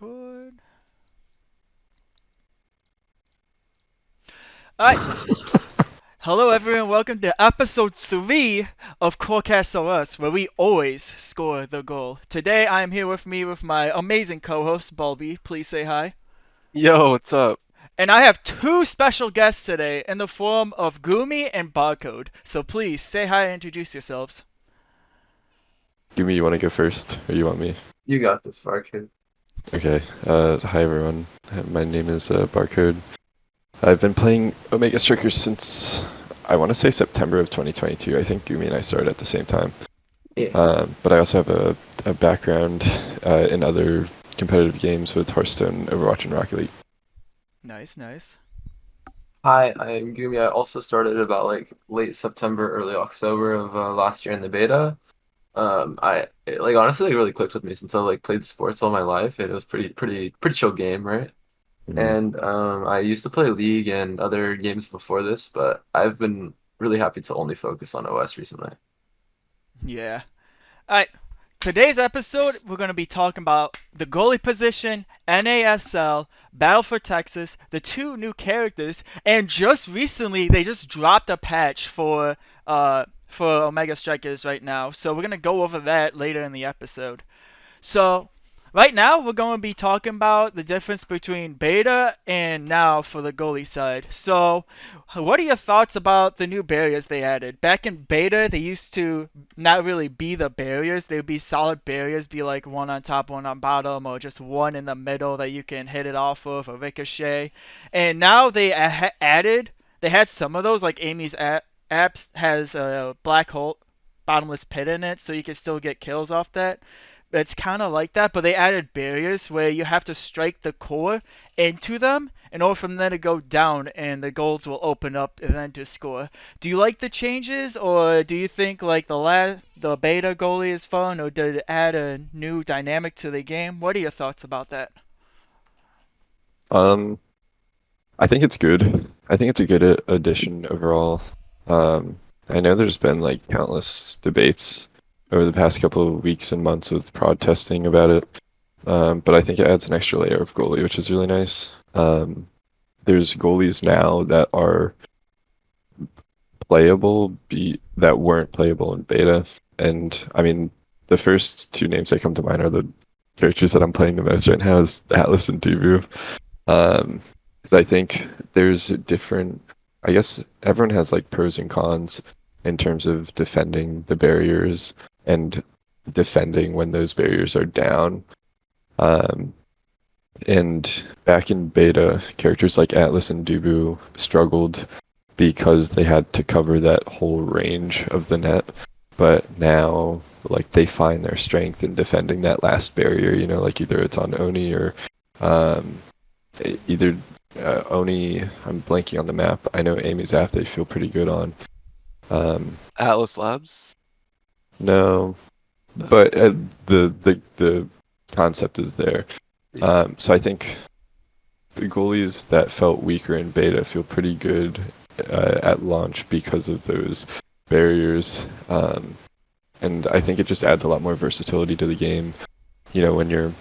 Record. Alright, hello everyone, welcome to episode 3 of Corecast OS, where we always score the goal. Today I am here with my amazing co-host, Bulby. Please say hi. Yo, what's up? And I have two special guests today in the form of Goomy and Barcode. So please say hi and introduce yourselves. Goomy, you want to go first, or you want me? You got this, barcode. Okay. Hi everyone. My name is Barcode. I've been playing Omega Strikers since I want to say September of 2022. I think Goomy and I started at the same time. Yeah. But I also have a background in other competitive games with Hearthstone, Overwatch, and Rocket League. Nice, nice. Hi, I'm Goomy. I also started about like late September, early October of last year in the beta. It honestly really clicked with me since I like played sports all my life. And it was pretty chill game, right? Mhm. And I used to play League and other games before this, but I've been really happy to only focus on OS recently. Yeah. Alright, today's episode, we're going to be talking about the goalie position, NASL, Battle for Texas, the two new characters, and just recently they just dropped a patch for Omega Strikers right now. So we're going to go over that later in the episode. So right now we're going to be talking about the difference between beta and now for the goalie side. So what are your thoughts about the new barriers they added? Back in beta, they used to not really be the barriers. They would be solid barriers, be like one on top, one on bottom, or just one in the middle that you can hit it off of, a ricochet. And now they added, they had some of those, like Amy's apps has a black hole, bottomless pit in it, so you can still get kills off that. It's kind of like that, but they added barriers where you have to strike the core into them in order for them to go down, and the goals will open up and then to score. Do you like the changes, or do you think like the beta goalie is fun, or did it add a new dynamic to the game? What are your thoughts about that? Um, I think it's good. I think it's a good addition overall. I know there's been like countless debates over the past couple of weeks and months with prod testing about it. But I think it adds an extra layer of goalie, which is really nice. There's goalies now that are playable, that weren't playable in beta. And I mean, the first two names that come to mind are the characters that I'm playing the most right now is Atlas and Dubu. Because I think there's a different, I guess everyone has like pros and cons in terms of defending the barriers and defending when those barriers are down. Um, and back in beta, characters like Atlas and Dubu struggled because they had to cover that whole range of the net. But now, like, they find their strength in defending that last barrier, like either it's on Oni or um, either Oni, I'm blanking on the map. I know Amy's app they feel pretty good on. Um, Atlas Labs? no, No. but the concept is there. So I think the goalies that felt weaker in beta feel pretty good at launch because of those barriers. And I think it just adds a lot more versatility to the game. When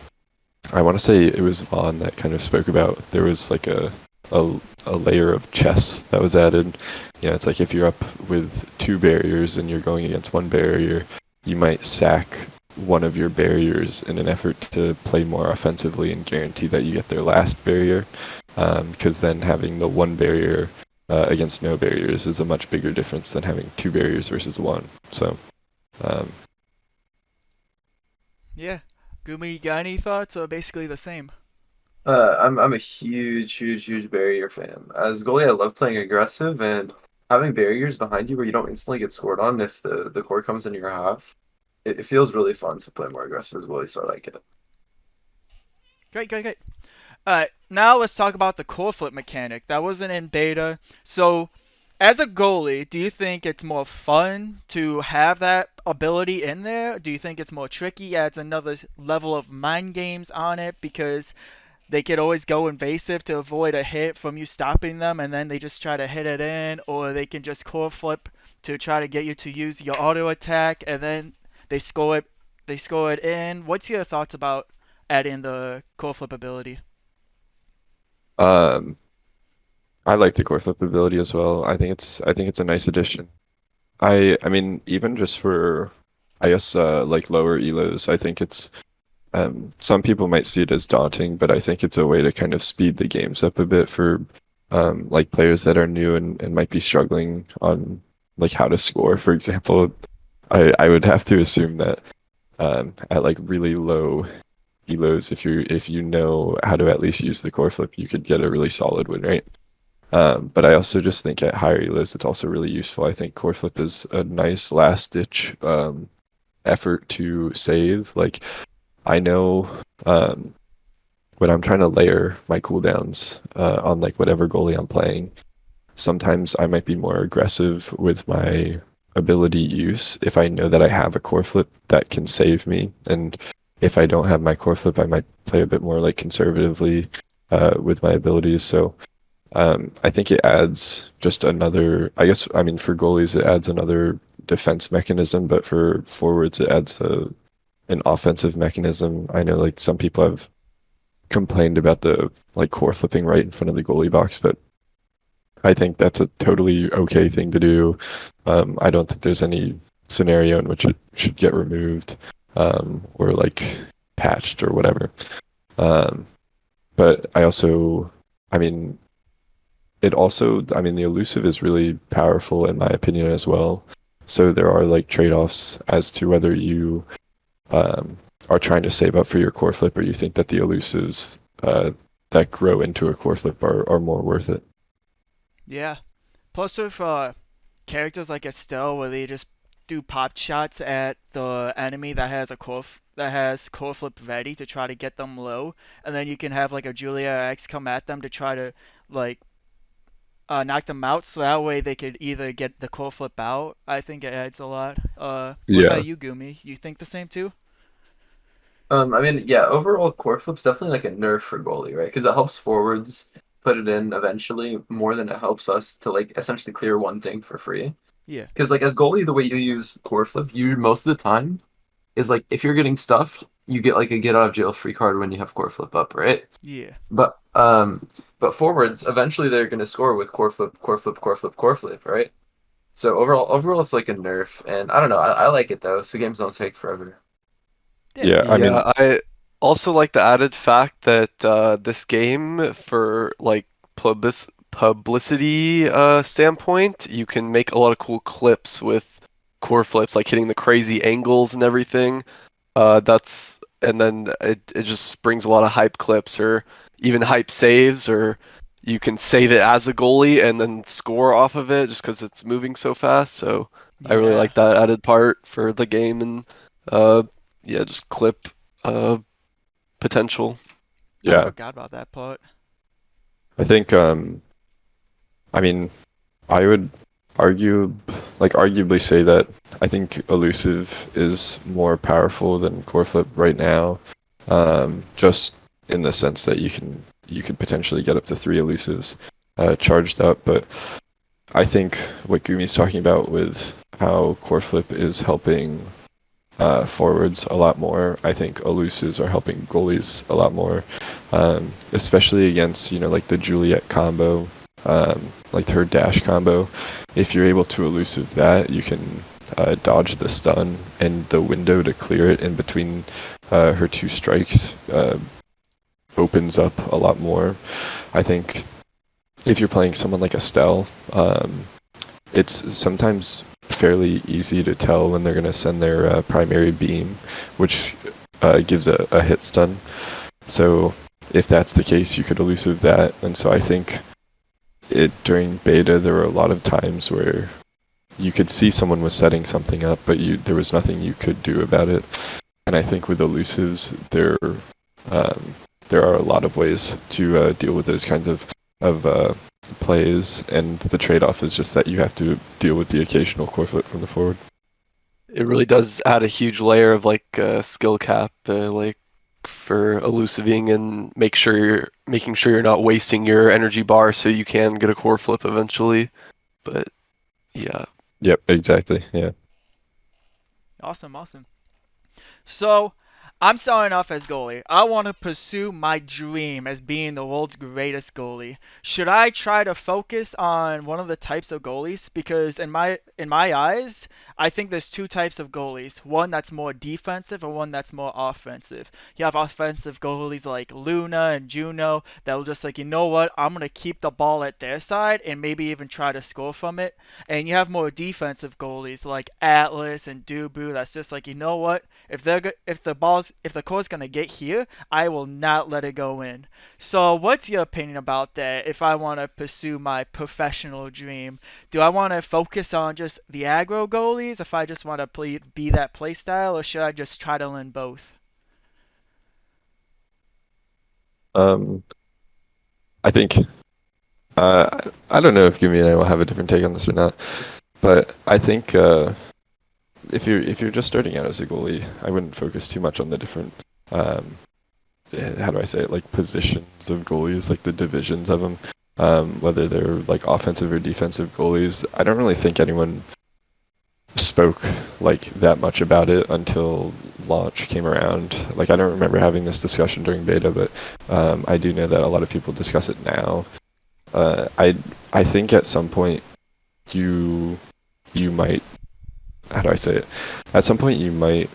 I want to say it was Vaughn that kind of spoke about there was like a layer of chess that was added. It's like if you're up with two barriers and you're going against one barrier, you might sack one of your barriers in an effort to play more offensively and guarantee that you get their last barrier. Because then having the one barrier against no barriers is a much bigger difference than having two barriers versus one. So, um, Yeah, Gumi, you got any thoughts, or basically the same? I'm a huge barrier fan. As goalie, I love playing aggressive and having barriers behind you where you don't instantly get scored on if the core comes into your half. It feels really fun to play more aggressive as a goalie, so I like it. Great, great, great. Alright, now let's talk about the core flip mechanic. That wasn't in beta. So, as a goalie, do you think it's more fun to have that ability in there? Do you think it's more tricky, adds another level of mind games on it because they could always go invasive to avoid a hit from you stopping them, and then they just try to hit it in, or they can just core flip to try to get you to use your auto attack, and then they score it. They score it in. What's your thoughts about add in the core flip ability? Um, I like the core flip ability as well. I think it's a nice addition. I mean, even just for, I guess, like lower elos, I think it's some people might see it as daunting, but I think it's a way to kind of speed the games up a bit for like players that are new and might be struggling on like how to score. For example, I would have to assume that at like really low elos, if you know how to at least use the core flip, you could get a really solid win rate. But I also just think at higher elos, it's also really useful. I think core flip is a nice last ditch effort to save. Like I know when I'm trying to layer my cooldowns on like whatever goalie I'm playing, sometimes I might be more aggressive with my ability use if I know that I have a core flip that can save me. And if I don't have my core flip, I might play a bit more like conservatively with my abilities. So I think it adds just another, I guess, I mean, for goalies, it adds another defense mechanism, but for forwards, it adds an offensive mechanism. I know like some people have complained about the like core flipping right in front of the goalie box, but I think that's a totally okay thing to do. I don't think there's any scenario in which it should get removed or like patched or whatever. Um, but I also, I mean, it also, I mean, the elusive is really powerful in my opinion as well. So there are like trade-offs as to whether you um, are trying to save up for your core flip or you think that the elusives that grow into a core flip are more worth it. Yeah. Plus with characters like Estelle, where they just do pop shots at the enemy that has that has core flip ready to try to get them low, and then you can have like a Julia X come at them to try to like knock them out, so that way they could either get the core flip out. I think it adds a lot. What Yeah. about you, Goomy? You think the same too? I mean, yeah, overall core flip's definitely like a nerf for goalie, right? Because it helps forwards put it in eventually more than it helps us to like essentially clear one thing for free. Yeah. Because like as goalie, the way you use core flip, you most of the time is like if you're getting stuffed, you get like a get out of jail free card when you have core flip up, right? Yeah. But um, but forwards eventually they're gonna score with core flip, core flip, core flip, core flip, right? So overall it's like a nerf, and I don't know, I like it though. So games don't take forever. Yeah. Yeah, I mean, Yeah, I also like the added fact that this game, for like publicity standpoint, you can make a lot of cool clips with core flips, like hitting the crazy angles and everything. And then it just brings a lot of hype clips or even hype saves, or you can save it as a goalie and then score off of it just because it's moving so fast. So I really Yeah. like that added part for the game, and uh, yeah, just clip uh, potential. I yeah, forgot about that part. I think, I mean, I would argue, like, arguably say that I think elusive is more powerful than core flip right now, just in the sense that you could potentially get up to 3 elusives charged up, but I think what Gumi's talking about with how core flip is helping forwards a lot more. I think elusives are helping goalies a lot more, especially against like the Juliet combo, like her dash combo. If you're able to elusive that, you can dodge the stun, and the window to clear it in between her 2 strikes opens up a lot more. I think if you're playing someone like Estelle, it's sometimes fairly easy to tell when they're going to send their primary beam, which gives a hit stun. So if that's the case, you could elusive that. And so I think during beta there were a lot of times where you could see someone was setting something up, but there was nothing you could do about it. And I think with elusives, there are a lot of ways to deal with those kinds of plays, and the trade-off is just that you have to deal with the occasional core flip from the forward. It really does add a huge layer of like skill cap, like for elusiving, and making sure you're not wasting your energy bar so you can get a core flip eventually. But yeah, Yep, exactly. Yeah. Awesome, awesome. So, I'm starting off as goalie. I want to pursue my dream as being the world's greatest goalie. Should I try to focus on one of the types of goalies? Because in my eyes, I think there's two types of goalies. One that's more defensive and one that's more offensive. You have offensive goalies like Luna and Juno that'll just like, you know what, I'm gonna keep the ball at their side and maybe even try to score from it. And you have more defensive goalies like Atlas and Dubu that's just like, you know what, if the core's gonna get here, I will not let it go in. So what's your opinion about that? If I want to pursue my professional dream, do I want to focus on just the aggro goalies? If I just want to be that play style, or should I just try to learn both? Um, I think I don't know if Gumi and I will have a different take on this or not, but I think if you're just starting out as a goalie, I wouldn't focus too much on the different um, how do I say it, like positions of goalies, like the divisions of them, whether they're like offensive or defensive goalies. I don't really think anyone spoke like that much about it until launch came around. Like I don't remember having this discussion during beta, but I do know that a lot of people discuss it now. I think at some point you might, how do I say it? At some point you might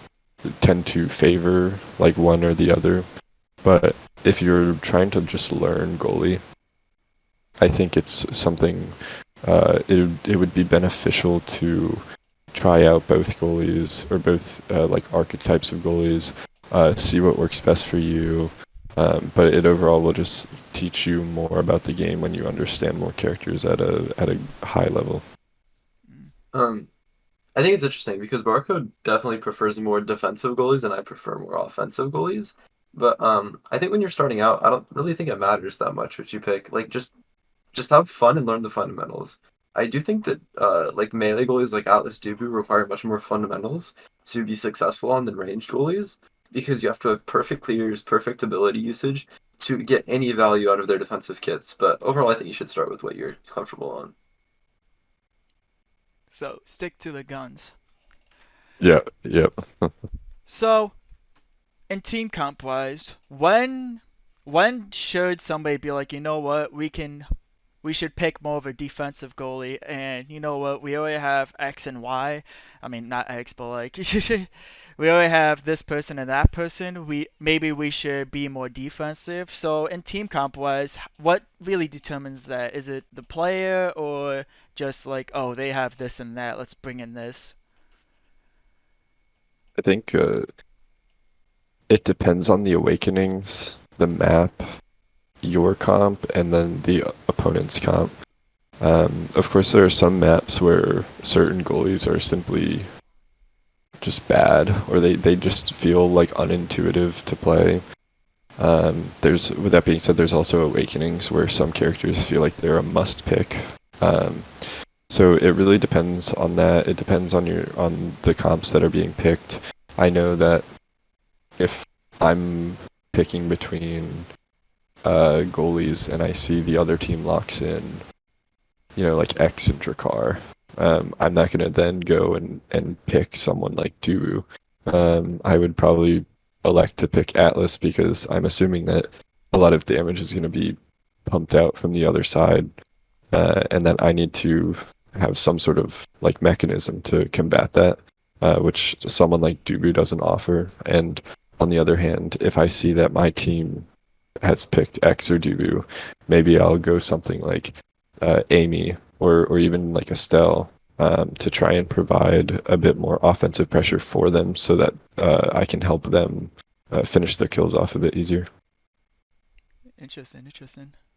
tend to favor like one or the other. But if you're trying to just learn goalie, I think it's something it would be beneficial to try out both goalies or both like archetypes of goalies, see what works best for you. But it overall will just teach you more about the game when you understand more characters at a high level. Um, I think it's interesting because Barcode definitely prefers more defensive goalies, and I prefer more offensive goalies. But I think when you're starting out, I don't really think it matters that much what you pick. Like just have fun and learn the fundamentals. I do think that like melee goalies like Atlas Dubu require much more fundamentals to be successful on than ranged goalies because you have to have perfect clears, perfect ability usage to get any value out of their defensive kits. But overall, I think you should start with what you're comfortable on. So stick to the guns. Yeah, yep. So in team comp wise, when should somebody be like, you know what, we should pick more of a defensive goalie, and you know what, we already have X and Y. I mean, not X, but like we already have this person and that person. We should be more defensive. So in team comp wise, what really determines that? Is it the player or just like, oh, they have this and that, let's bring in this? I think it depends on the awakenings, the map, your comp, and then the opponent's comp. Of course, there are some maps where certain goalies are simply just bad, or they just feel like unintuitive to play. With that being said, there's also awakenings where some characters feel like they're a must pick. So it really depends on that. It depends on the comps that are being picked. I know that if I'm picking between goalies and I see the other team locks in, like X and Drakkar, I'm not gonna then go and pick someone like Duru. I would probably elect to pick Atlas because I'm assuming that a lot of damage is gonna be pumped out from the other side, and that I need to have some sort of like mechanism to combat that, which someone like Dubu doesn't offer. And on the other hand, if I see that my team has picked X or Dubu, maybe I'll go something like Amy or even like Estelle, to try and provide a bit more offensive pressure for them so that I can help them finish their kills off a bit easier. Interesting.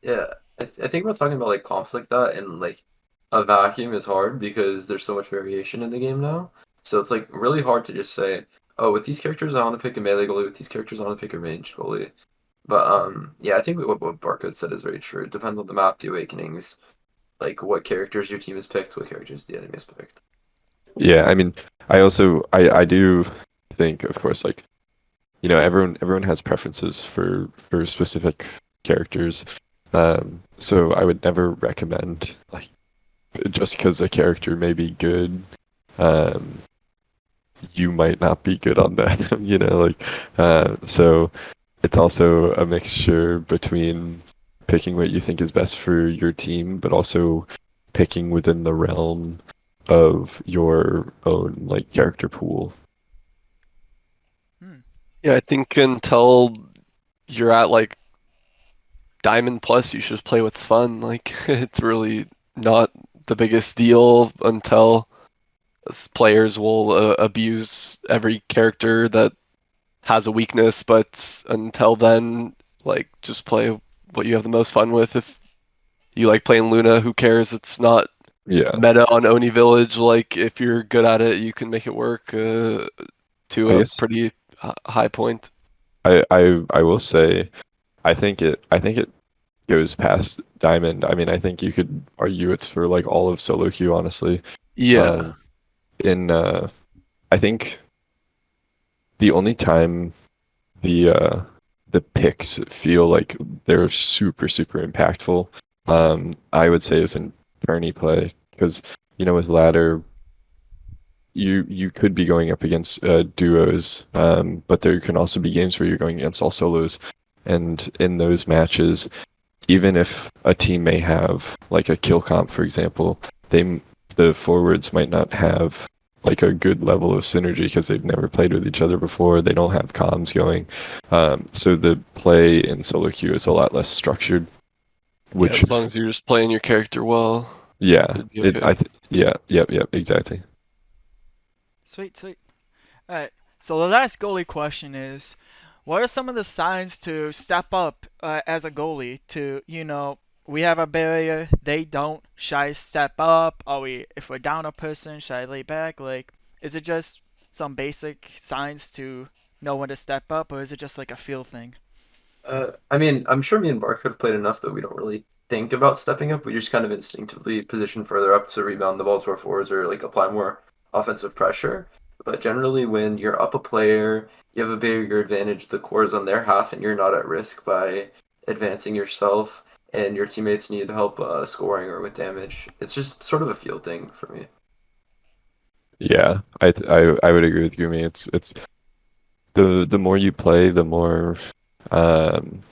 Yeah, I think about talking about like comps like that and like a vacuum is hard because there's so much variation in the game now. So it's like really hard to just say, oh, with these characters I want to pick a melee goalie, with these characters I want to pick a ranged goalie. But yeah, I think what Barcode said is very true. It depends on the map, the awakenings, like what characters your team has picked, what characters the enemy has picked. Yeah, I mean, I do think, of course, like, everyone has preferences for specific characters. So I would never recommend, like, just because a character may be good, um, you might not be good on that, like so it's also a mixture between picking what you think is best for your team, but also picking within the realm of your own like character pool. Hmm. Yeah, I think until you're at like Diamond Plus, you should play what's fun. Like it's really not the biggest deal until players will abuse every character that has a weakness, but until then, like just play what you have the most fun with. If you like playing Luna, who cares? It's not Yeah, meta on Oni Village. Like if you're good at it, you can make it work to I a guess pretty high point. I will say I think it goes past Diamond. I mean, I think you could argue it's for like all of solo queue, honestly. Yeah. Um, in I think the only time the picks feel like they're super super impactful, I would say is in tourney play because with ladder you could be going up against duos, but there can also be games where you're going against all solos, and in those matches, even if a team may have like a kill comp, for example, the forwards might not have like a good level of synergy because they've never played with each other before. They don't have comms going, so the play in solo queue is a lot less structured. Yeah, Which, as long as you're just playing your character well, yeah, it'd be okay. yeah, yep, exactly. Sweet, sweet. All right. So the last goalie question is, what are some of the signs to step up as a goalie? We have a barrier, they don't. Should I step up? If we're down a person, should I lay back? Like, is it just some basic signs to know when to step up, or is it just like a feel thing? I mean, I'm sure me and Barcode have played enough that we don't really think about stepping up. We just kind of instinctively position further up to rebound the ball to our forwards or like apply more offensive pressure. But generally, when you're up a player, you have a bigger advantage. The core is on their half, and you're not at risk by advancing yourself, and your teammates need help scoring or with damage. It's just sort of a field thing for me. Yeah, I would agree with Gumi. It's the more you play, um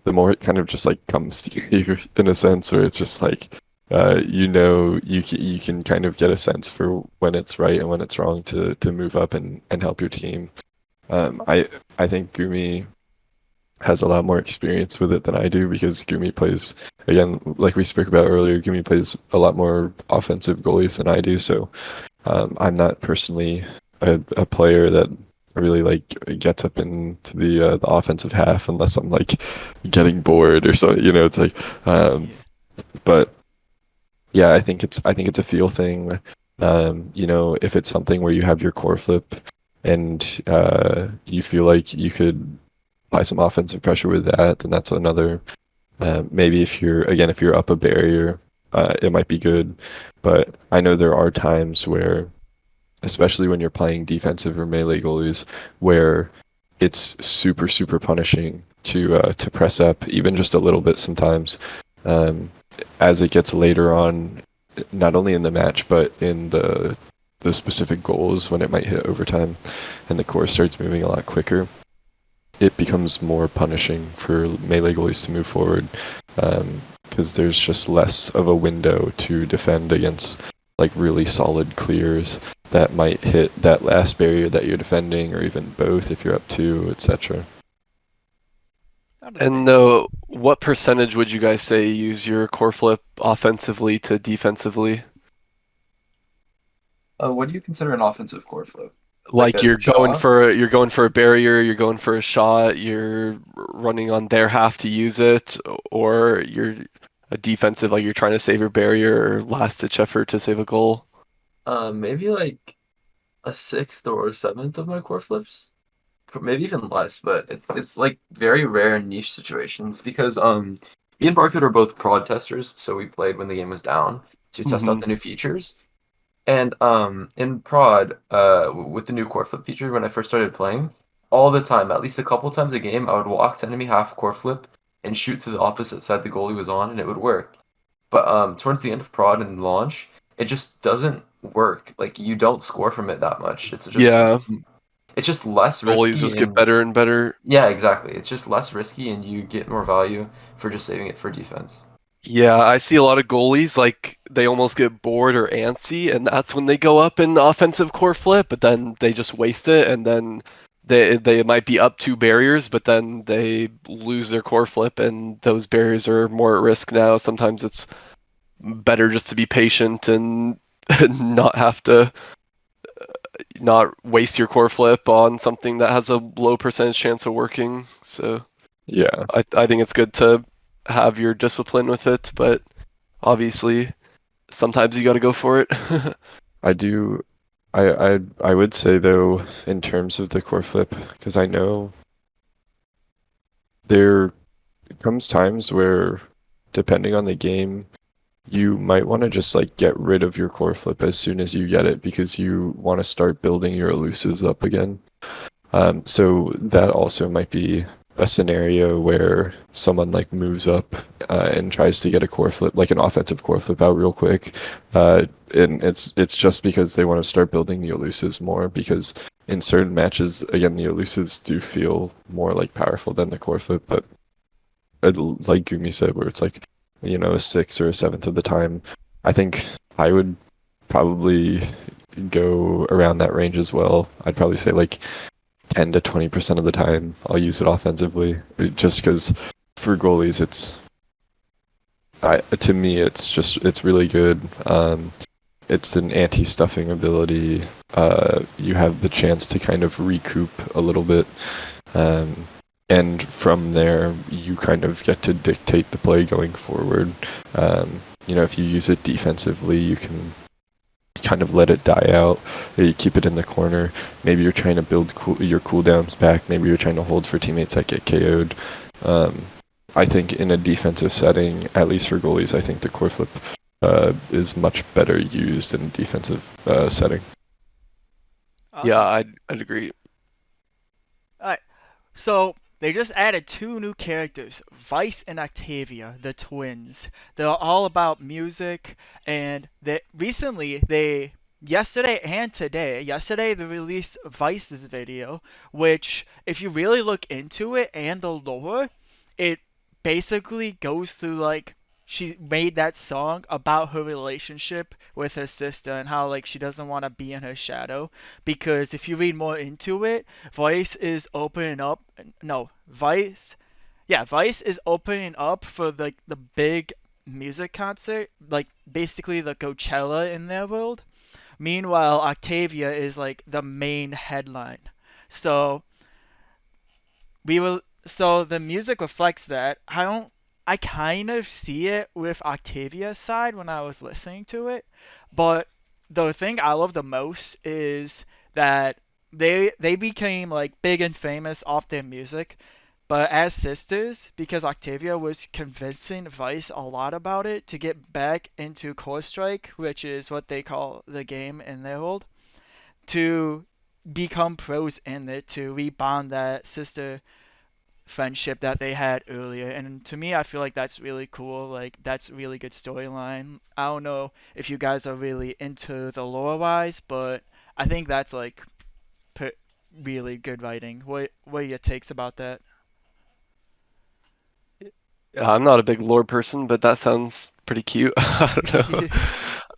the more it kind of just like comes to you in a sense where it's just like you can kind of get a sense for when it's right and when it's wrong to move up and help your team. I think Gumi has a lot more experience with it than I do because Gumi plays, again, like we spoke about earlier, Gumi plays a lot more offensive goalies than I do. So I'm not personally a player that really like gets up into the offensive half unless I'm like getting bored or something. It's like, Yeah. but yeah, I think it's a feel thing. If it's something where you have your core flip and you feel like you could apply some offensive pressure with that, then that's another. Maybe if you're up a barrier, it might be good. But I know there are times where, especially when you're playing defensive or melee goalies, where it's super super punishing to press up even just a little bit sometimes. Um, as it gets later on, not only in the match but in the specific goals when it might hit overtime, and the core starts moving a lot quicker, it becomes more punishing for melee goalies to move forward because there's just less of a window to defend against like really solid clears that might hit that last barrier that you're defending, or even both if you're up two, etc. And Understandable. what percentage would you guys say you use your core flip offensively to defensively? What do you consider an offensive core flip? Like Like a shot? you're going for a barrier, you're going for a shot, you're running on their half to use it, or you're a defensive, like you're trying to save your barrier or last ditch effort to save a goal. Maybe like a sixth or a seventh of my core flips. Maybe even less, but it's like very rare in niche situations because me and Barcode are both prod testers, so we played when the game was down to test out Hmm. the new features. And in prod, with the new core flip feature, when I first started playing, all the time, at least a couple times a game, I would walk to enemy half core flip and shoot to the opposite side the goalie was on, and it would work. But towards the end of prod and launch, it just doesn't work. Like you don't score from it that much. Yeah, It's just less goalies risky just get and better and better. yeah, exactly. It's just less risky and you get more value for just saving it for defense. Yeah, I see a lot of goalies like they almost get bored or antsy, and that's when they go up in offensive core flip, but then they just waste it, and then they might be up two barriers, but then they lose their core flip, and those barriers are more at risk now. Sometimes it's better just to be patient and not have to not waste your core flip on something that has a low percentage chance of working. So Yeah, I think it's good to have your discipline with it, but obviously sometimes you got to go for it. I do. I would say though, in terms of the core flip, because I know there comes times where, depending on the game, you might want to just like get rid of your core flip as soon as you get it because you want to start building your elusives up again. So that also might be a scenario where someone like moves up and tries to get a core flip, like an offensive core flip out real quick, and it's just because they want to start building the elusives more because in certain matches, again, the elusives do feel more like powerful than the core flip, but like Gumi said, where it's like, a sixth or a seventh of the time, I think I would probably go around that range as well. I'd probably say like 10 to 20% of the time I'll use it offensively, just because for goalies to me it's really good. It's an anti-stuffing ability. You have the chance to kind of recoup a little bit. And from there, you kind of get to dictate the play going forward. If you use it defensively, you can kind of let it die out. You keep it in the corner. Maybe you're trying to build your cooldowns back. Maybe you're trying to hold for teammates that get KO'd. I think in a defensive setting, at least for goalies, I think the core flip is much better used in a defensive setting. Awesome. Yeah, I'd agree. Alright, so they just added two new characters, Vice and Octavia, the twins. They're all about music, and yesterday and today, yesterday they released Vice's video, which, if you really look into it and the lore, it basically goes through like she made that song about her relationship with her sister and how like she doesn't want to be in her shadow, because if you read more into it, Vice is opening up for like the big music concert, like basically the Coachella in their world. Meanwhile, Octavia is like the main headline. So the music reflects that. I kind of see it with Octavia's side when I was listening to it, but the thing I love the most is that they became like big and famous off their music, but as sisters, because Octavia was convincing Vice a lot about it to get back into Core Strike, which is what they call the game in their world, to become pros in it, to rebond that sister friendship that they had earlier. And to me, I feel like that's really cool. Like, that's a really good storyline. I don't know if you guys are really into the lore wise, but I think that's like really good writing. What are your takes about that? I'm not a big lore person, but that sounds pretty cute. I don't know.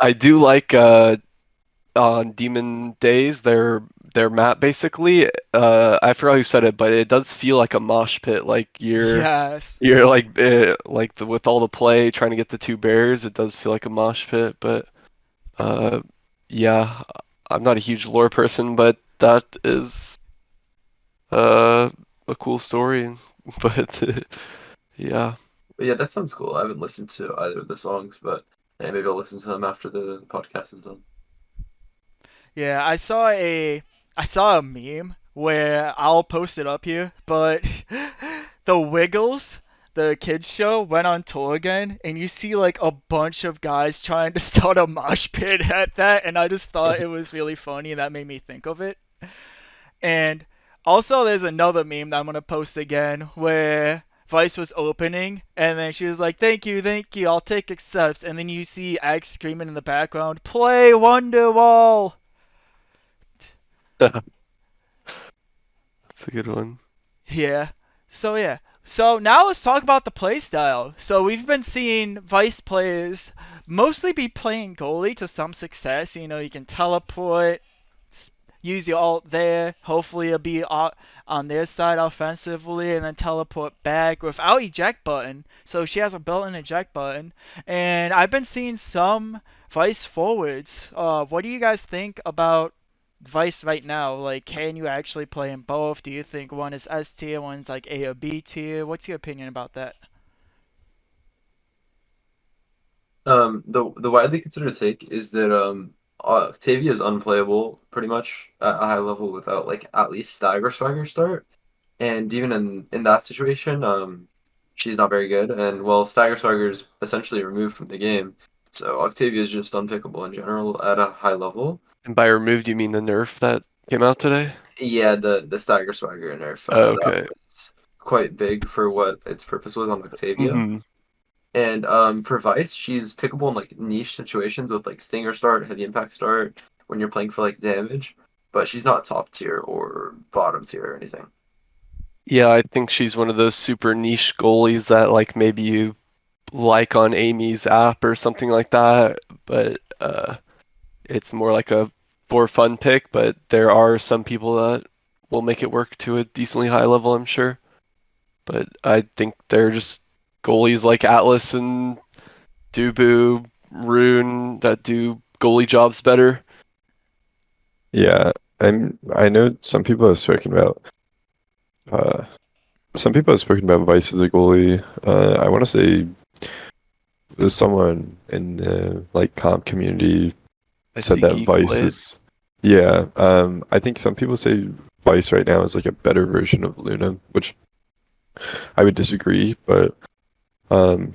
I do like on Demon Days, their map basically. I forgot who said it, but it does feel like a mosh pit. Like Yes. you're with all the play trying to get the two bears. It does feel like a mosh pit. But uh, yeah, I'm not a huge lore person, but that is a cool story. But yeah. But yeah, that sounds cool. I haven't listened to either of the songs, but yeah, maybe I'll listen to them after the podcast is done. Yeah, I saw a meme where I'll post it up here, but the Wiggles, the kids show, went on tour again, and you see like a bunch of guys trying to start a mosh pit at that, and I just thought it was really funny, and that made me think of it. And also, there's another meme that I'm gonna post again where Vice was opening, and then she was like, "Thank you, I'll take accepts." And then you see X screaming in the background, "Play Wonderwall!" That's a good one. Yeah. Yeah. So now let's talk about the playstyle. So we've been seeing Vice players mostly be playing goalie to some success. You know, you can teleport, use your ult there. Hopefully it'll be on their side offensively, and then teleport back without eject button. So she has a built-in eject button. And I've been seeing some Vice forwards. What do you guys think about Vice right now? Like, can you actually play in both? Do you think one is S tier, one's like A or B tier? What's your opinion about that? The widely considered take is that Octavia is unplayable pretty much at a high level without like at least stagger swagger start. And even in that situation, she's not very good. And well, stagger swagger is essentially removed from the game, so Octavia is just unpickable in general at a high level. And by removed, you mean the nerf that came out today? Yeah, the stagger swagger nerf that Okay. was quite big for what its purpose was on Octavia. Hmm. And for Vice, she's pickable in like niche situations with like stinger start, heavy impact start when you're playing for like damage, but she's not top tier or bottom tier or anything. Yeah, I think she's one of those super niche goalies that like maybe you like on Amy's app or something like that, but it's more like a for fun pick, but there are some people that will make it work to a decently high level, I'm sure. But I think they're just goalies like Atlas and Dubu, Rune that do goalie jobs better. Yeah, I know uh some people have spoken about Vice as a goalie. I want to say there's someone in the like comp community I said see that Geek Vice played. is yeah. I think some people say Vice right now is like a better version of Luna, which I would disagree, but um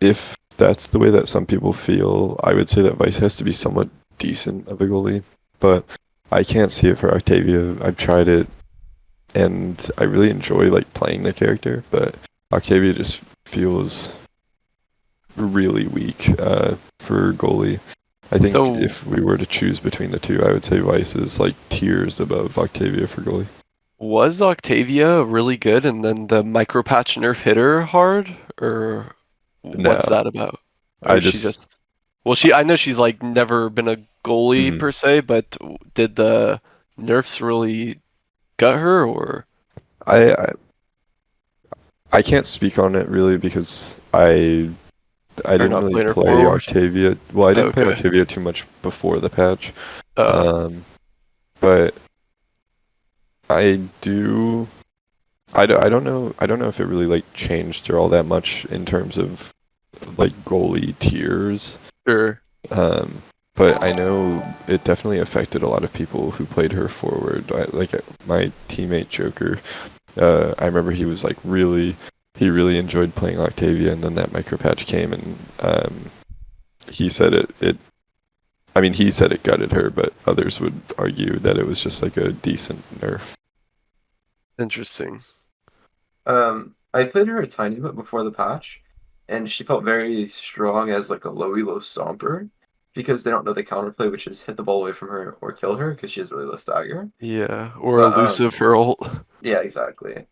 if that's the way that some people feel, I would say that Vice has to be somewhat decent of a goalie. But I can't see it for Octavia. I've tried it and I really enjoy like playing the character, but Octavia just feels really weak for goalie. I think So if we were to choose between the two, I would say Vice is like tiers above Octavia for goalie. was Octavia really good and then the micro patch nerf hit her hard? Or No, what's that about? Or I is she just just well I know she's like never been a goalie mhm. per se, but did the nerfs really gut her or I, I I can't speak on it really because I or didn't not really playing her play forward? Octavia. Well, I didn't play Okay. Octavia too much before the patch. Oh. Um, but I do. I don't know if it really like changed her all that much in terms of like goalie tiers. Sure. Um, but I know it definitely affected a lot of people who played her forward. Like my teammate Joker. I remember he was like he really enjoyed playing Octavia, and then that micro patch came, and he said it. I mean, he said it gutted her, but others would argue that it was just like a decent nerf. Interesting. I played her a tiny bit before the patch, and she felt very strong as like a lowy low stomper because they don't know the counterplay, which is hit the ball away from her or kill her because she has really low stagger. Yeah. Or But elusive her ult. yeah, exactly.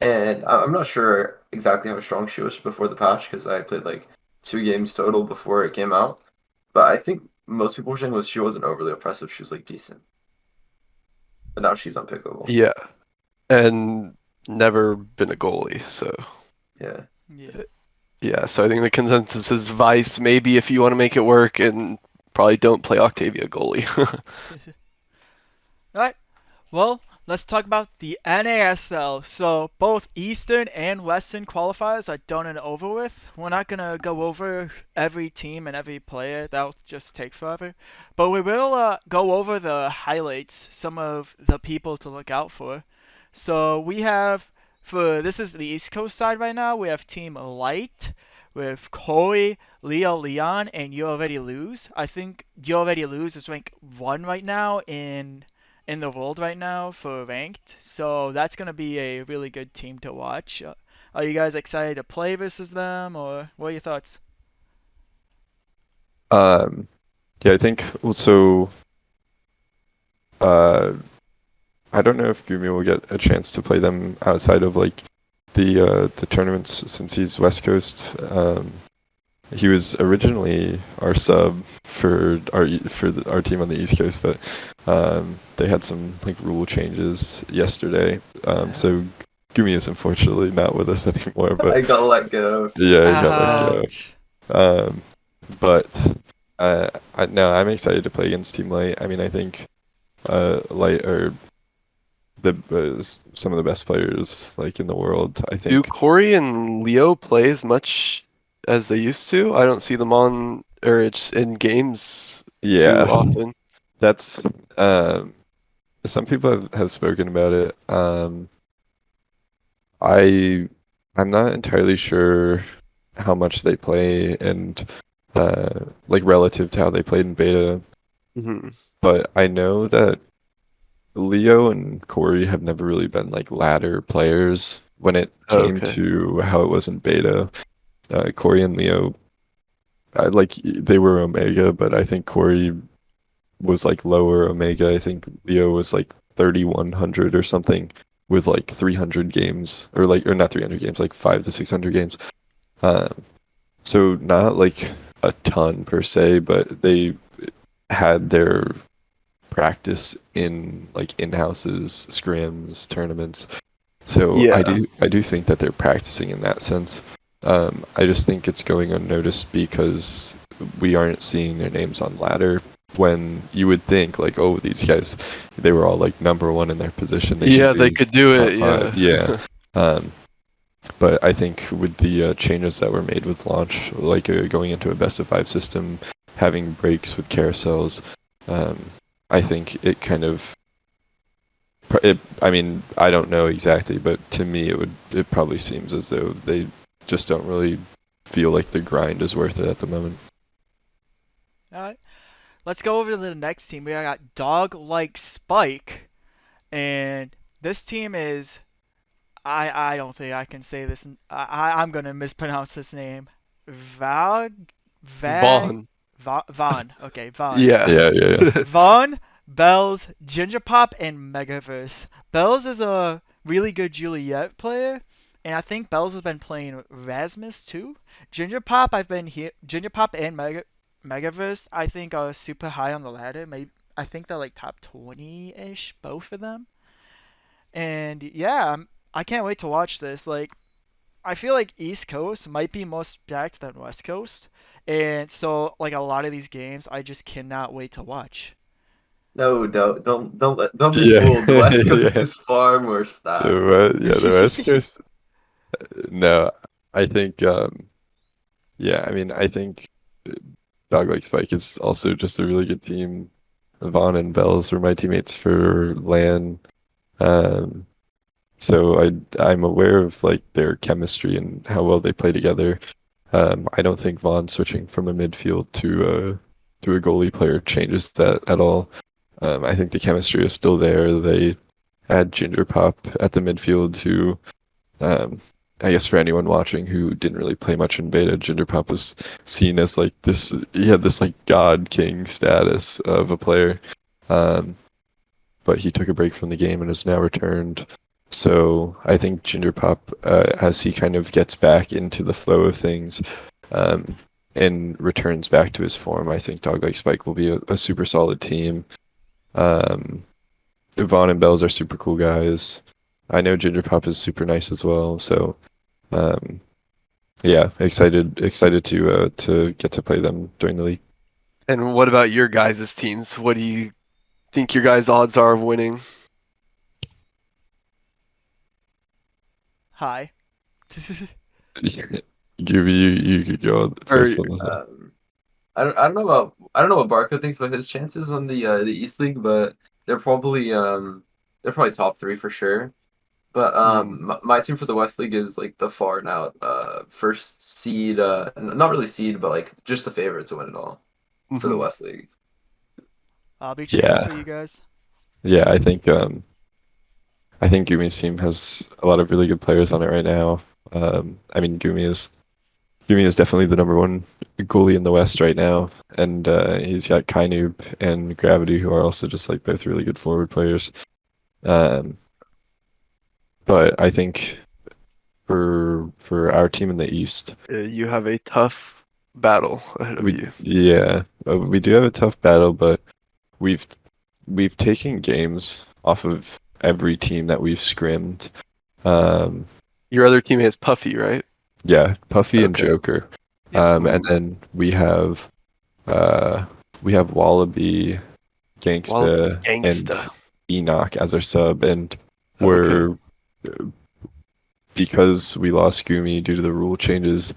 And I'm not sure exactly how strong she was before the patch because I played like 2 games total before it came out. But I think most people were saying was she wasn't overly oppressive. She was like decent, but now she's unpickable. Yeah. And never been a goalie, so Yeah. Yeah. yeah, so I think the consensus is Vice, maybe if you want to make it work, and probably don't play Octavia goalie. Alright, well, let's talk about the NASL. So, both Eastern and Western qualifiers are done and over with. We're not going to go over every team and every player, that'll just take forever. But we will go over the highlights, some of the people to look out for. So, we have, this is the East Coast side right now, we have Team Light with Koi, Leo Leon, and You Already Lose. I think You Already Lose is ranked 1 right now in the world right now for ranked, so that's going to be a really good team to watch. Are you guys excited to play versus them, or what are your thoughts? Yeah, I think also. Uh, I don't know if Goomy will get a chance to play them outside of like the tournaments since he's West Coast. He was originally our sub for our team on the East Coast, but they had some like rule changes yesterday. So Gumi is unfortunately not with us anymore. But I got let go. yeah, he got let go. Ouch. Um, but no, I'm excited to play against Team Light. I mean, I think Light are some of the best players like in the world. I Do think. Corey and Leo play as much as they used to? I don't see them on or it's in games Yeah, too often. that's some people have spoken about it. I'm not entirely sure how much they play and like relative to how they played in beta, Hmm. but I know that Leo and Corey have never really been like ladder players when it came Okay. to how it was in beta. Corey and Leo, like they were Omega, but I think Corey was like lower Omega. I think Leo was like 3,100 or something with like 300 games or not 300 games, like 500 to 600 games. Um, so not like a ton per se, but they had their practice in like in-houses, scrims, tournaments. So Yeah. I do think that they're practicing in that sense. I just think it's going unnoticed because we aren't seeing their names on ladder when you would think like, oh, these guys, they were all like number one in their position. They Yeah, should they be could do top it. five. Yeah. Yeah. Um, but I think with the changes that were made with launch, like going into a best of five system, having breaks with carousels, um, I think it kind of I mean, I don't know exactly, but to me, it probably seems as though they just don't really feel like the grind is worth it at the moment. All right. Let's go over to the next team. We got Dog Like Spike, and this team is I don't think I can say this. I'm gonna mispronounce this name. Vag Vag Vaughn. Vaughn. Okay, Vaughn. Yeah. Yeah. Vaughn, Bells, Ginger Pop, and Megaverse. Bells is a really good Juliet player, and I think Bells has been playing Rasmus too. Ginger Pop, I've been here. Ginger Pop and Megaverse, I think are super high on the ladder. Maybe I think they're like top 20-ish, both of them. And yeah, I can't wait to watch this. Like, I feel like East Coast might be more stacked than West Coast, and so like a lot of these games, I just cannot wait to watch. No, don't be Yeah. fooled. The West Coast Yeah. is far more stacked. The West Coast. No, I think yeah, I mean, I think Dog Like Spike is also just a really good team. Vaughn and Bells were my teammates for LAN. Um, so I'm aware of like their chemistry and how well they play together. I don't think Vaughn switching from a midfield to a goalie player changes that at all. I think the chemistry is still there. They had Ginger Pop at the midfield who, um, I guess for anyone watching who didn't really play much in beta, Ginger Pop was seen as like this. He had this like God King status of a player. Um, but he took a break from the game and has now returned. So I think Ginger Pop, as he kind of gets back into the flow of things um, and returns back to his form, I think Dog Like Spike will be a super solid team. Um, Vaughn and Bells are super cool guys. I know Ginger Pop is super nice as well. So um, yeah, excited to get to play them during the league. And what about your guys' teams? What do you think your guys' odds are of winning? Hi. Give you could go Or first on this. I don't know about Barco thinks about his chances on the East League, but they're probably top three for sure. But my team for the West League is like the far and out first seed, not really seed, but like just the favorite to win it all for the Mhm. West League. I'll be cheering for Yeah, you guys. yeah. I think Gumi's team has a lot of really good players on it right now. I mean, Goomy is definitely the number one goalie in the West right now, and he's got Kainub and Gravity, who are also just like both really good forward players. Um, but I think for our team in the East, You have a tough battle ahead of you. we do have a tough battle, but we've we've taken games off of every team that we've scrimmed. Um, Your other teammate is Puffy, right? yeah, Puffy and Okay. Joker. Yep. And then we have Wallaby, Gangsta, and Gangsta. Enoch as our sub, and Okay. we're because we lost Goomy due to the rule changes,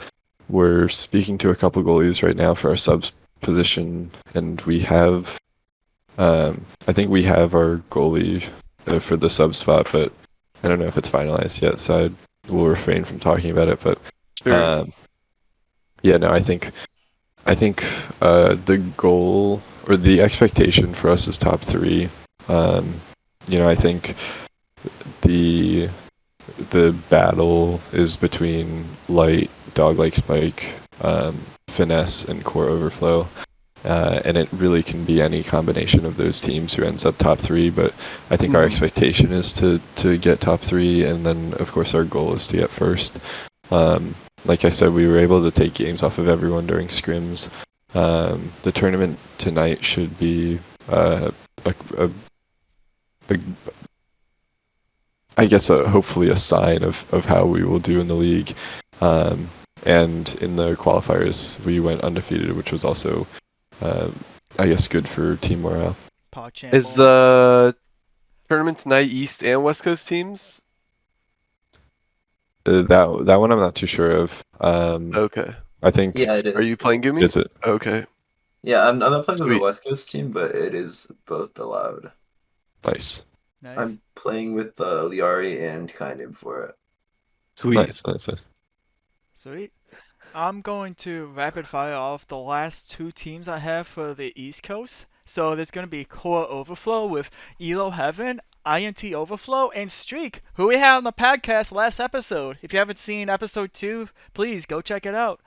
we're speaking to a couple goalies right now for our subs position, and we have I think we have our goalie for the sub spot, but I don't know if it's finalized yet, so I will refrain from talking about it. But Sure. yeah, no, I think the goal or the expectation for us is top three. I think the the battle is between light, dog-like spike, finesse, and core overflow. And it really can be any combination of those teams who ends up top three. But I think our expectation is to get top three, and then of course our goal is to get first. Like I said, we were able to take games off of everyone during scrims. The tournament tonight should be I guess hopefully a sign of how we will do in the league. And in the qualifiers, we went undefeated, which was also, I guess, good for team morale. PogChamp Is ball. the tournament tonight East and West Coast teams? That one I'm not too sure of. Okay. I think Yeah, it is. Are you playing Goomy? is it Okay. Yeah, I'm not playing with the Sweet. West Coast team, but it is both allowed. nice, Nice. I'm playing with Liari and Kainib for it. Sweet. nice. Sweet. I'm going to rapid fire off the last two teams I have for the East Coast. So there's going to be Core Overflow with Elo Heaven, INT Overflow, and Streak, who we had on the podcast last episode. If you haven't seen episode 2, please go check it out.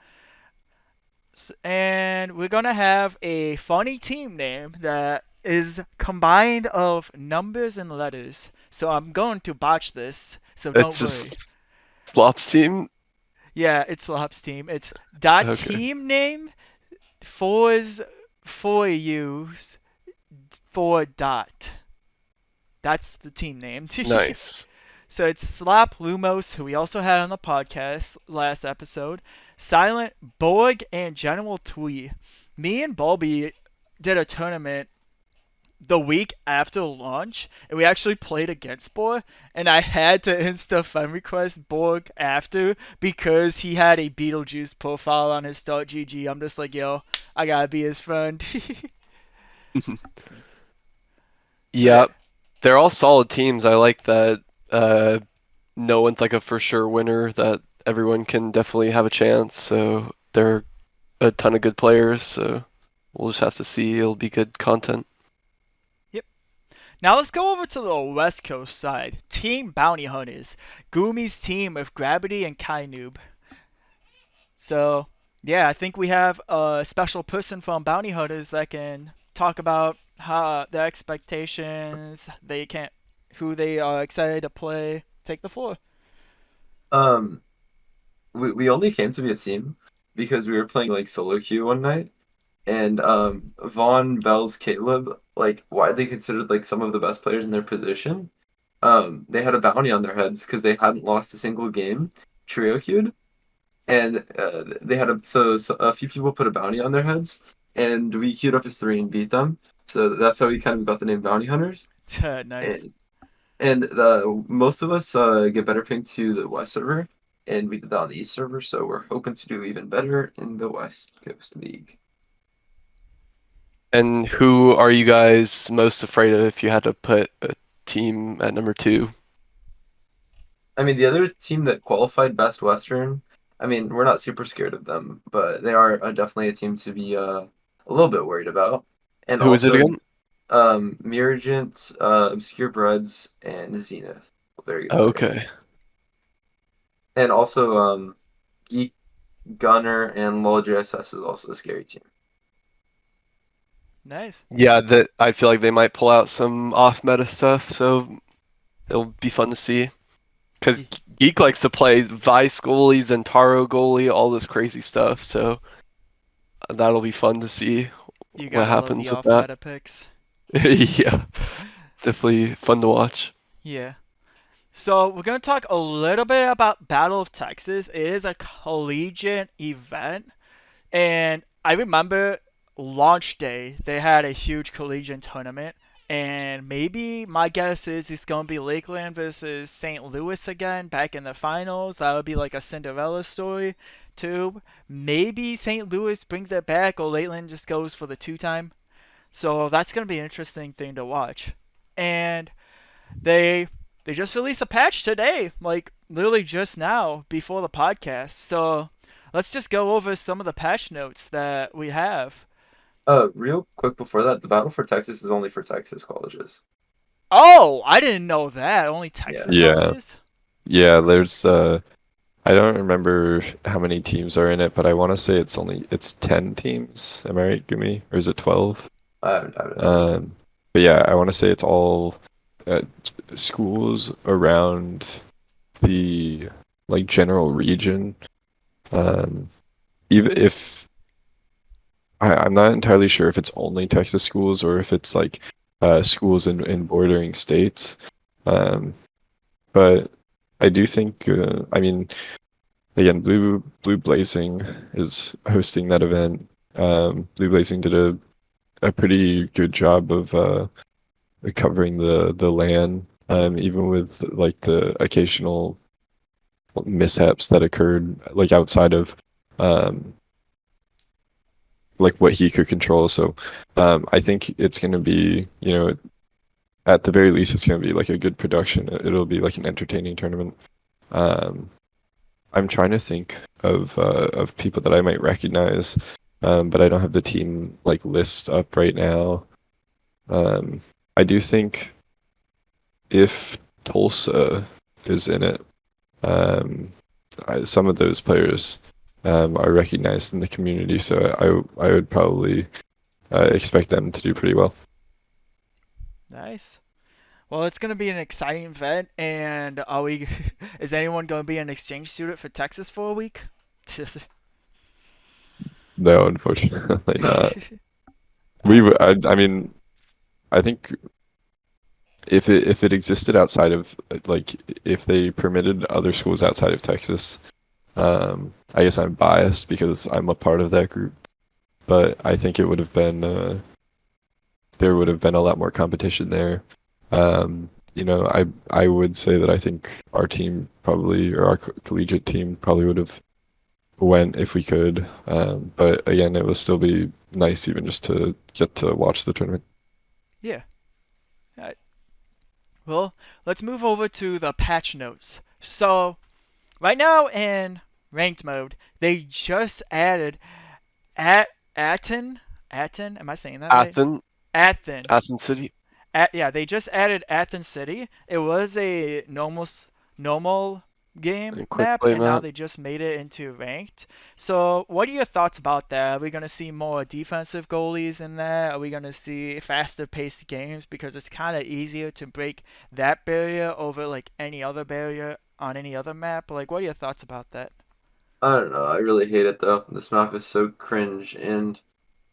And we're going to have a funny team name that is combined of numbers and letters. So I'm going to botch this, so don't It's worry. just Slops team. Yeah, it's Lop's team. It's dot Okay. team name fours for use for dot. That's the team name. Nice. So it's Slop Lumos, who we also had on the podcast last episode, Silent Borg, and General Twee. Me and Bulby did a tournament the week after launch, and we actually played against Borg, and I had to insta friend request Borg after because he had a Beetlejuice profile on his start GG. I'm just like, yo, I gotta be his friend. Yeah, they're all solid teams. I like that no one's like a for sure winner, that everyone can definitely have a chance. So they're a ton of good players. So we'll just have to see. It'll be good content. Now let's go over to the West Coast side. Team Bounty Hunters. Goomy's team with Gravity and Kainoob. So, yeah, I think we have a special person from Bounty Hunters that can talk about how their expectations, who they are excited to play. Take the floor. Um, we only came to be a team because we were playing like solo queue one night, and Vaughn, Bells, Caleb, like widely considered like some of the best players in their position. They had a bounty on their heads because they hadn't lost a single game trio queued, and they had so a few people put a bounty on their heads, and we queued up as three and beat them. So that's how we kind of got the name Bounty Hunters. Nice. And most of us get better ping to the West server, and we did that on the East server. So we're hoping to do even better in the West Coast League. And who are you guys most afraid of if you had to put a team at number 2? I mean, the other team that qualified Best Western, I mean, we're not super scared of them, but they are definitely a team to be a little bit worried about. And Who is it also, again? Miragent, Obscure Breads, and Zenith. Very good players. Okay. And also, Geek Gunner and LolJSS is also a scary team. Nice. Yeah, that I feel like they might pull out some off-meta stuff, so it'll be fun to see. Because Y- Geek likes to play Vice goalies and Taro goalie, all this crazy stuff, so that'll be fun to see You what gotta love the happens with off that. meta picks. Yeah, definitely fun to watch. Yeah. So we're gonna talk a little bit about Battle of Texas. It is a collegiate event, and I remember launch day they had a huge collegiate tournament, and maybe my guess is it's gonna be Lakeland versus St. Louis again back in the finals. That would be like a Cinderella story too. Maybe St. Louis brings it back, or Lakeland just goes for the two-time. So that's gonna be an interesting thing to watch. And they they just released a patch today, like literally just now before the podcast. So let's just go over some of the patch notes that we have. Real quick before that, the Battle for Texas is only for Texas colleges. Oh, I didn't know that. Only Yeah. Texas Yeah, colleges? yeah. There's I don't remember how many teams are in it, but I want to say it's 10 teams. Am I right, Goomy? Or is it 12? I have no idea. But yeah, I want to say it's all uh, schools around the like general region. Um, even if I'm not entirely sure if it's only Texas schools or if it's like schools in bordering states. Um, but I do think, I mean, again, Blue Blazing is hosting that event. Blue Blazing did a pretty good job of covering the LAN, even with like the occasional mishaps that occurred like outside of um, like what he could control. So I think it's going to be, at the very least, it's going to be like a good production. It'll be like an entertaining tournament. Um, I'm trying to think of people that I might recognize, but I don't have the team like list up right now. I do think if Tulsa is in it, um, some of those players are recognized in the community, so I would probably expect them to do pretty well. Nice. Well, it's gonna be an exciting event, and are we? Is anyone gonna be an exchange student for Texas for a week? No, unfortunately not. I mean, I think if it existed outside of like if they permitted other schools outside of Texas, I guess I'm biased because I'm a part of that group, but I think it would have been there would have been a lot more competition there. I would say that I think our team probably or our collegiate team probably would have went if we could. But again, it would still be nice even just to get to watch the tournament. Yeah. Alright. Well, let's move over to the patch notes. So right now in ranked mode, they just added at Aten. Am I saying that right? Athens, Aten. Athens City. Yeah, they just added Athens City. It was a normal game And quick map, play and now map. they just made it into ranked. So, what are your thoughts about that? Are we gonna see more defensive goalies in there? Are we gonna see faster paced games because it's kind of easier to break that barrier over like any other barrier on any other map? Like, what are your thoughts about that? I don't know. I really hate it though. This map is so cringe and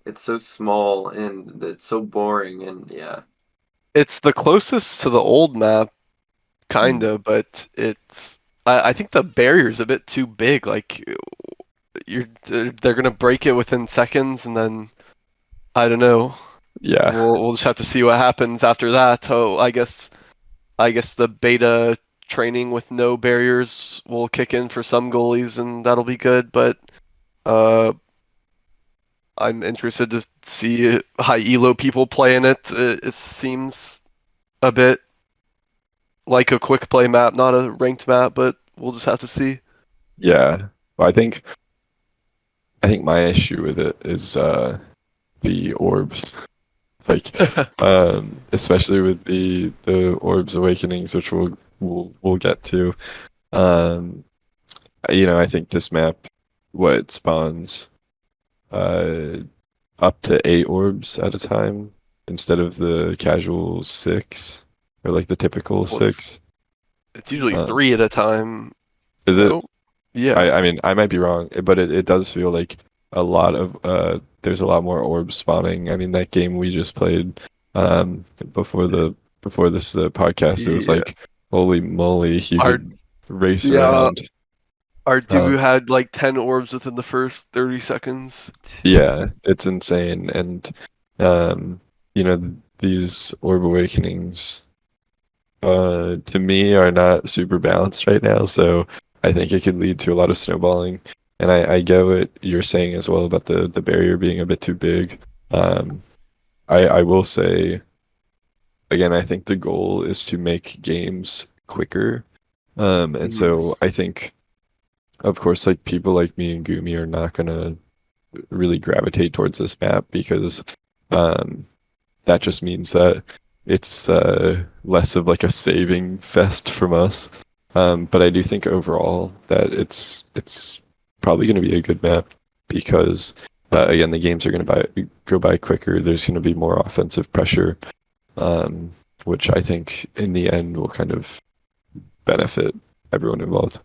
it's so small and it's so boring and yeah. It's the closest to the old map, Hmm. kinda, but I think the barrier's a bit too big. Like they're gonna break it within seconds, and then I don't know. Yeah, We'll just have to see what happens after that. Oh, I guess the beta training with no barriers will kick in for some goalies, and that'll be good. But uh, I'm interested to see high elo people playing it. It seems a bit like a quick play map, not a ranked map, but we'll just have to see. yeah. Well, I think my issue with it is the orbs. Like, especially with the orbs awakenings, which we'll get to. Um, I think this map, what it spawns, uh, up to 8 orbs at a time instead of the casual 6 or like the typical Well, 6. it's usually Um, 3 at a time. is it? No? Yeah. I mean, I might be wrong, but it does feel like a lot of there's a lot more orbs spawning. I mean, that game we just played um before the before this podcast, it was Yeah. like holy moly, you Our could race yeah, around. our Um, dude had like 10 orbs within the first 30 seconds. yeah, it's insane, and um, these orb awakenings to me are not super balanced right now, so I think it could lead to a lot of snowballing. And I get what you're saying as well about the barrier being a bit too big. Um, I will say again, I think the goal is to make games quicker. And Mhm. so I think, of course, like people like me and Goomy are not gonna really gravitate towards this map because um, that just means that it's less of like a saving fest from us. But I do think overall that it's probably going to be a good map because again the games are going to go by quicker. There's going to be more offensive pressure, um, which I think in the end will kind of benefit everyone involved.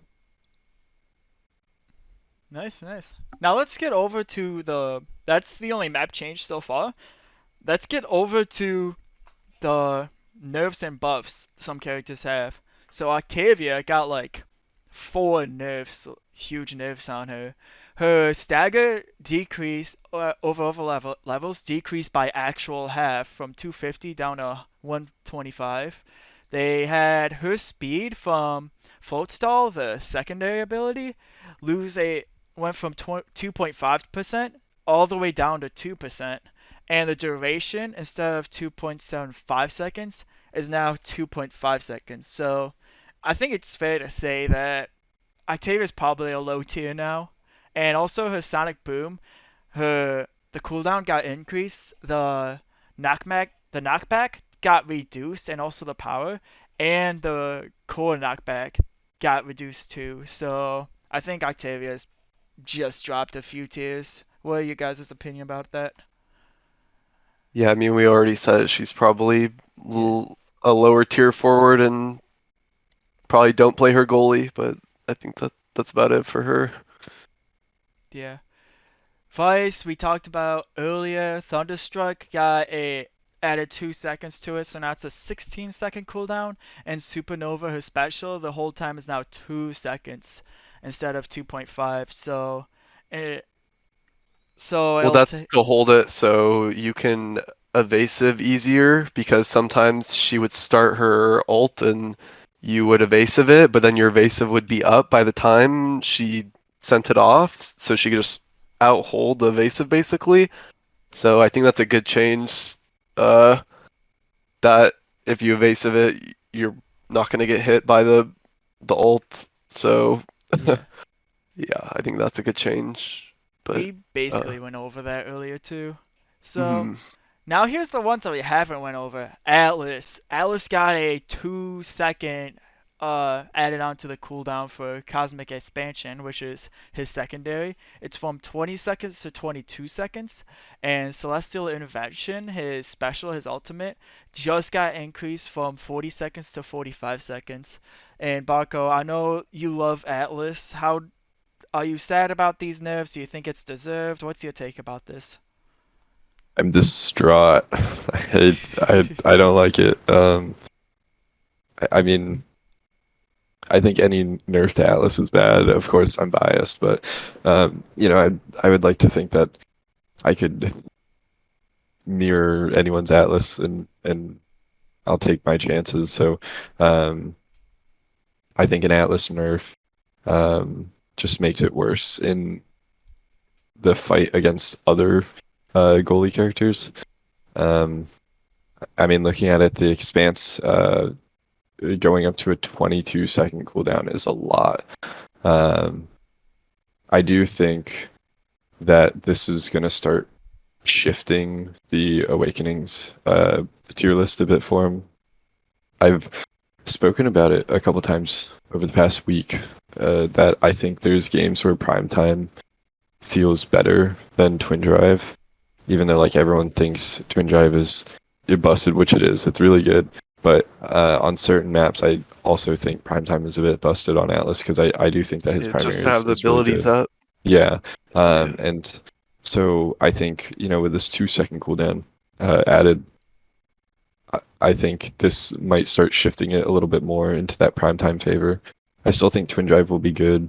Nice, nice. Now let's get over to that's the only map change so far. Let's get over to the nerfs and buffs some characters have. So Octavia got like 4 nerfs, huge nerfs on her. Her stagger decrease over levels decreased by actual half from 250 down to 125. They had her speed from float stall, the secondary ability, lose a went from 2.5% all the way down to 2%, and the duration instead of 2.75 seconds is now 2.5 seconds. So I think it's fair to say that Octavia's probably a low tier now. And also her Sonic Boom, the cooldown got increased, the knockback got reduced, and also the power, and the core knockback got reduced too. So I think Octavia's just dropped a few tiers. What are you guys' opinion about that? Yeah, I mean, we already said she's probably Yeah, a lower tier forward and probably don't play her goalie, but I think that's about it for her. yeah. Vice, we talked about earlier. Thunderstruck got a added 2 seconds to it, so now it's a 16-second cooldown. And Supernova, her special, the whole time is now 2 seconds instead of 2.5. It, so Well, it'll that's take. to hold it so you can evasive easier because sometimes she would start her ult and you would evasive it, but then your evasive would be up by the time she sent it off, so she could just outhold the evasive basically. So I think that's a good change. Uh, that if you evasive it, you're not gonna get hit by the ult. So Yeah, yeah, I think that's a good change. But we uh, basically went over that earlier too. So mhm. now here's the ones that we haven't went over. Atlas. Atlas got a 2 second added on to the cooldown for Cosmic Expansion, which is his secondary. It's from 20 seconds to 22 seconds. And Celestial Intervention, his special, his ultimate, just got increased from 40 seconds to 45 seconds. And Barco, I know you love Atlas. How are you sad about these nerfs? Do you think it's deserved? What's your take about this? I'm distraught. I don't like it. I mean, I think any nerf to Atlas is bad. Of course, I'm biased, but I would like to think that I could mirror anyone's Atlas and I'll take my chances. So, um, I think an Atlas nerf just makes it worse in the fight against other goalie characters. Um, I mean, looking at it, the Expanse going up to a 22-second cooldown is a lot. Um, I do think that this is going to start shifting the Awakenings the tier list a bit for him. I've spoken about it a couple times over the past week. That I think there's games where Primetime feels better than Twin Drive, even though like everyone thinks Twin Drive is busted, which it is. It's really good. But on certain maps, I also think Primetime is a bit busted on Atlas because I do think that his primary Just to have the is really abilities good. up. Yeah. Yeah. And so I think, with this 2-second cooldown added, I think this might start shifting it a little bit more into that primetime favor. I still think Twin Drive will be good.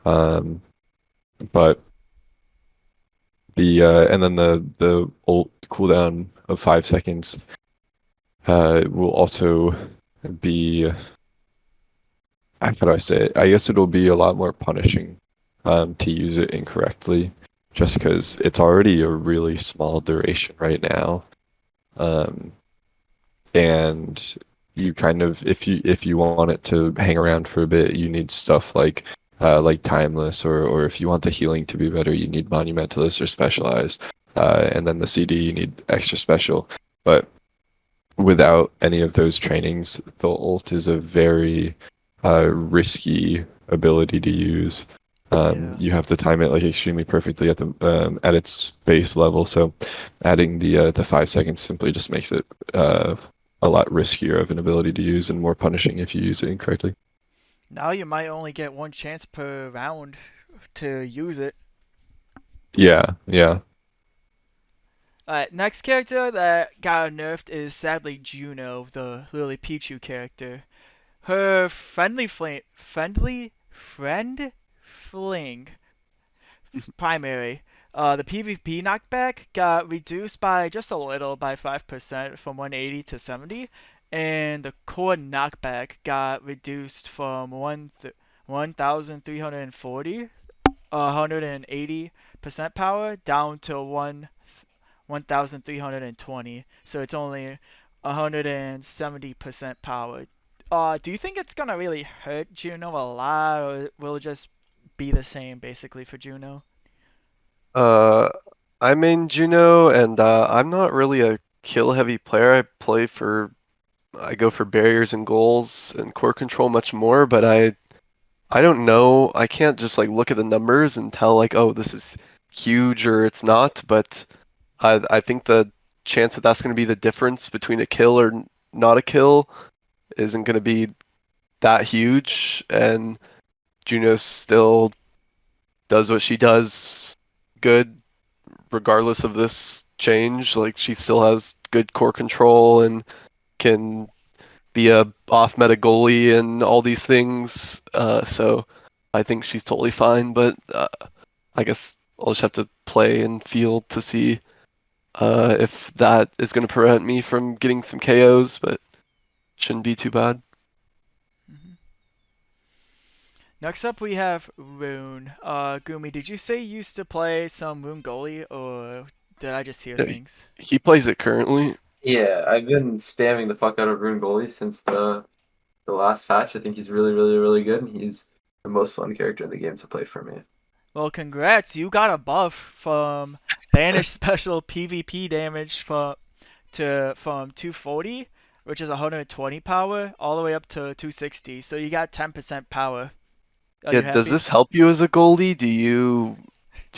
But and then the ult cooldown of 5 seconds will also be, how do I say it? I guess it'll be a lot more punishing to use it incorrectly, just because it's already a really small duration right now. And you kind of, if you want it to hang around for a bit, you need stuff like timeless, or if you want the healing to be better, you need monumentalist or specialized, and then the CD you need extra special. But without any of those trainings, the ult is a very risky ability to use. Yeah. You have to time it like extremely perfectly at its base level. So adding the 5 seconds simply just makes it a lot riskier of an ability to use and more punishing if you use it incorrectly. Now you might only get one chance per round to use it. Yeah, yeah. Alright, next character that got nerfed is sadly Juno, the Lily Pichu character. Her friendly fling primary. The PvP knockback got reduced by just a little, by 5% from 180 to 70, and the core knockback got reduced from 1,340, 180% power, down to 1,320. So it's only 170% power. Do you think it's gonna really hurt Juno a lot, or will it just be the same basically for Juno? I main Juno, and I'm not really a kill heavy player. I go for barriers and goals and core control much more, but I don't know. I can't just like look at the numbers and tell like, oh, this is huge or it's not. But I think the chance that that's going to be the difference between a kill or not a kill isn't going to be that huge, and Juno still does what she does good regardless of this change. Like she still has good core control and can be a off meta goalie and all these things. So I think she's totally fine. But I guess I'll just have to play and feel to see if that is going to prevent me from getting some KOs. But shouldn't be too bad. Mhm. Next up we have Rune. Goomy, did you say you used to play some Rune goalie, or did I just hear Yeah, things? he plays it currently. Yeah, I've been spamming the fuck out of Rune Goalie since the last patch. I think he's really, really, really good, and he's the most fun character in the game to play for me. Well, congrats, you got a buff from Banish special PvP damage from 240, which is 120 power, all the way up to 260. So you got 10% power. Are Yeah, you does happy? this help you as a goalie? Do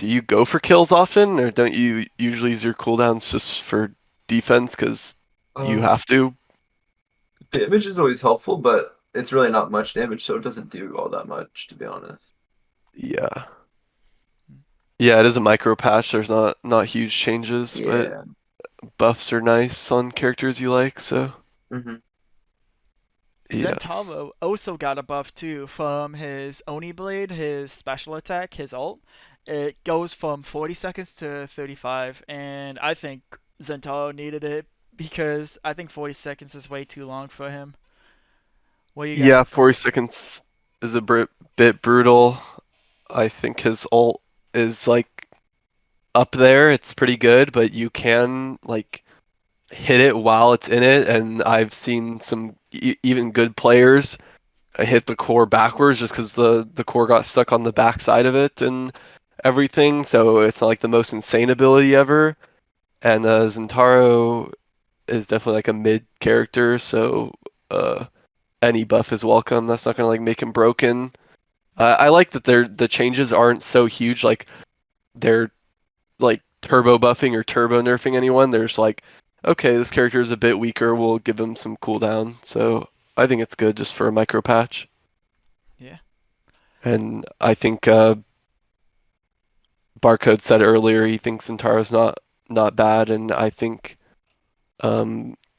you go for kills often, or don't you usually use your cooldowns just for defense because you Um, have to? Damage is always helpful, but it's really not much damage, so it doesn't do all that much, to be honest. Yeah. Yeah, it is a micro patch. There's not huge changes, but Yeah. buffs are nice on characters you like, so hmm yeah. Zentaro also got a buff too from his Oni Blade, his special attack, his ult. It goes from 40 seconds to 35, and I think Zentaro needed it because I think 40 seconds is way too long for him. What do you Yeah, guys 40 think? seconds is a bit brutal. I think his ult is like up there. It's pretty good, but you can like hit it while it's in it, and I've seen some even good players hit the core backwards just because the core got stuck on the backside of it and everything. So it's not like the most insane ability ever. And Zentaro is definitely like a mid character, so uh, any buff is welcome. That's not gonna like make him broken. I like that the changes aren't so huge, like they're like turbo buffing or turbo nerfing anyone. There's like, okay, this character is a bit weaker, we'll give him some cooldown. So I think it's good just for a micro patch. Yeah. And I think Barcode said earlier he thinks Zintaro's not bad, and I think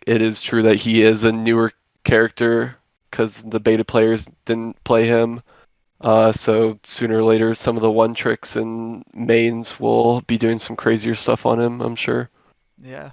it is true that he is a newer character because the beta players didn't play him. So sooner or later, some of the one tricks and mains will be doing some crazier stuff on him, I'm sure. Yeah.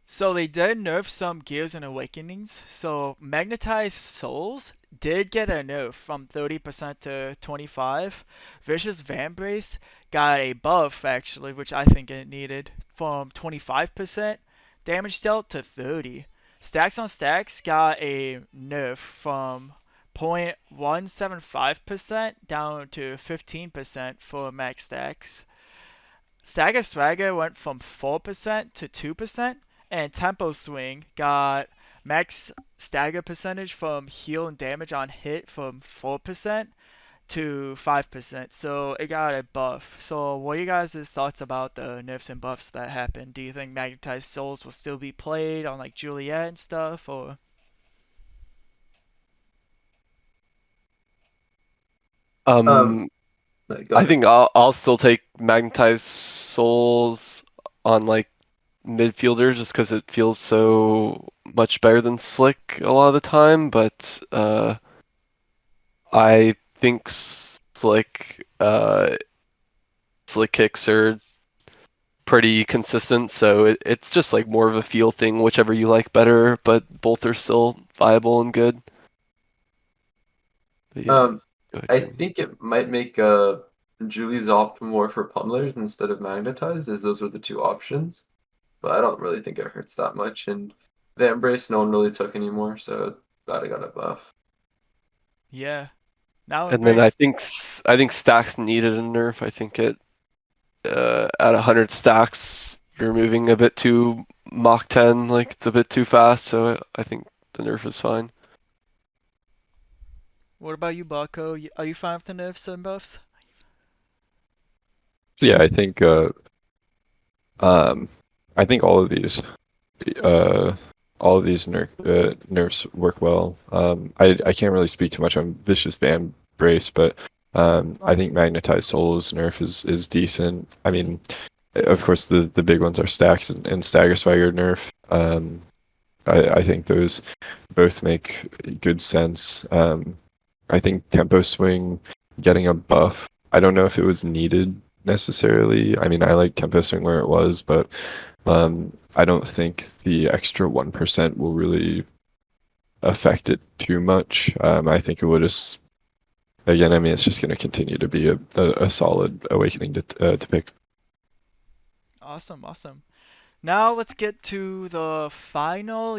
So they did nerf some Gears and Awakenings. So Magnetized Souls did get a nerf from 30% to 25. Vicious Vambrace got a buff actually, which I think it needed, from 25% damage dealt to 30. Stacks on Stacks got a nerf from 0.175% down to 15% for max stacks. Stagger Swagger went from 4% to 2%, and Tempo Swing got max stagger percentage from heal and damage on hit from 4% to 5%. So it got a buff. So what are you guys' thoughts about the nerfs and buffs that happened? Do you think Magnetized Souls will still be played on like Juliet and stuff, or? Um, No, go I ahead. think I'll still take Magnetized Souls on like midfielders just because it feels so much better than Slick a lot of the time. But I think Slick kicks are pretty consistent, so it's just like more of a feel thing, whichever you like better. But both are still viable and good. But yeah, Um, go ahead, I Jeremy. think it might make Julie's opt more for pummelers instead of magnetized, as those were the two options. But I don't really think it hurts that much. And the embrace, no one really took anymore, so glad I got a buff. Yeah. Now And then I Embrace. think I think stacks needed a nerf. I think it at 100 stacks, you're moving a bit too Mach 10, like it's a bit too fast. So I think the nerf is fine. What about you, Bucko? Are you fine with the nerfs and buffs? Yeah, um, I think uh, all of these nerfs work well. I can't really speak too much on Vicious Van Brace, but I think Magnetized Souls nerf is decent. I mean, of course, the big ones are Stacks and Stagger Swagger nerf. I think those both make good sense. I think Tempo Swing getting a buff. I don't know if it was needed necessarily. I mean, I like Tempo Swing where it was, but I don't think the extra 1% will really affect it too much. I think it would just, again, I mean, it's just going to continue to be a solid awakening to pick. Awesome, awesome. Now let's get to the final